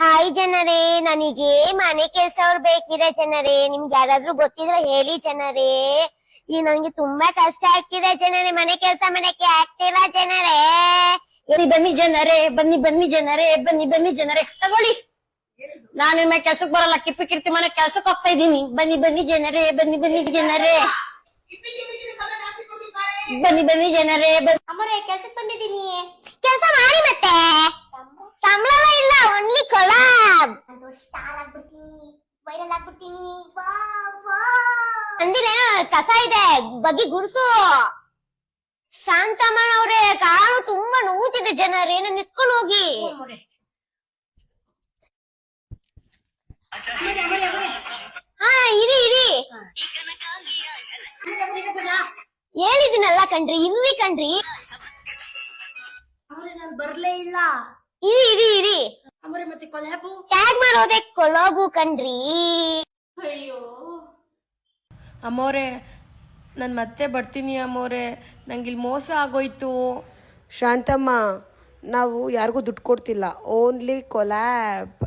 Hi ಜನರೇ, ನನಗೆ ಮನೆ ಕೆಲ್ಸವ್ರು ಬೇಕಿದೆ ಜನರೇ. ನಿಮ್ಗೆ ಯಾರಾದ್ರೂ ಗೊತ್ತಿದ್ರೆ ಹೇಳಿ ಜನರೇ. ಈ ನನ್ಗೆ ತುಂಬಾ ಕಷ್ಟ ಆಗ್ತಿದೆ ಜನರೇ, ಮನೆ ಕೆಲ್ಸ ಮಾಡಕ್ಕೆ ಆಗ್ತಿಲ್ಲ ಜನರೇ. ಬನ್ನಿ ಬನ್ನಿ ಜನರೇ, ಬನ್ನಿ ಬನ್ನಿ ಜನರೇ, ಬನ್ನಿ ಬನ್ನಿ ಜನರೇ, ತಗೊಳ್ಳಿ. ನಾನು ನಿಮ್ಮ ಕೆಲ್ಸಕ್ಕೆ ಬರಲ್ಲ, ಕಿಪ್ಪಿ ಕಿರ್ತಿ ಮನೆ ಕೆಲ್ಸಕ್ಕೆ ಹೋಗ್ತಾ ಇದ್ದೀನಿ. ಬನ್ನಿ ಬನ್ನಿ ಜನರೇ, ಬನ್ನಿ ಬನ್ನಿ ಜನರೇ, ಬನ್ನಿ ಬನ್ನಿ ಜನರೇ. ಅಮ್ಮರೇ ಕೆಲ್ಸಕ್ಕೆ ಬಂದಿದ್ದೀನಿ. ಕೆಲ್ಸ ಮಾಡಿ ಮತ್ತೆ ಸಂಬಳ ಇಲ್ಲ, ಒನ್ಲಿ ಕೊಲಾಬ್. ಸ್ಟಾರ್ ಆಗ್ಬಿಡ್ತೀನಿ, ವೈರಲ್ ಆಗ್ಬಿಡ್ತೀನಿ. ಅಂದಿರೇನೋ ಕಸ ಇದೆ, ಬಗ್ಗಿ ಗುಡ್ಸು. ಶಾಂತಮ್ಮನವ್ರೆ, ಕಾಲು ತುಂಬಾ ನೋವುತ್ತಿದೆ ಜನರೇ, ನಾನು ನಿತ್ಕೊಂಡು ಹೋಗಿ. ಹಾ ಇರಿ ಇರಿ, ಹೇಳಿದಿನಲ್ಲ ಕಣ್ರಿ, ಇರ್ರಿ ಕಣ್ರಿ. ನಾನು ಬರ್ಲೇ ಇಲ್ಲ. ಇರಿ ಇರಿ ಇರಿ, ಅಮ್ಮರೇ ಮತ್ತೆ ಕೊಲ್ಯಾಬು ಟ್ಯಾಗ್ ಮಾಡೋದೆ ಕೊಲೋಬು ಕಣ್ರಿ. ಅಯ್ಯೋ ಅಮ್ಮೋರೆ, ನಾನು ಮತ್ತೆ ಬರ್ತೀನಿ ಅಮ್ಮೋರೆ, ನಂಗೆ ಇಲ್ಲಿ ಮೋಸ ಆಗೋಯ್ತು. ಶಾಂತಮ್ಮ, ನಾವು ಯಾರಿಗೂ ದುಡ್ಡು ಕೊಡ್ತಿಲ್ಲ, ಓನ್ಲಿ ಕೊಲ್ಯಾಬ್.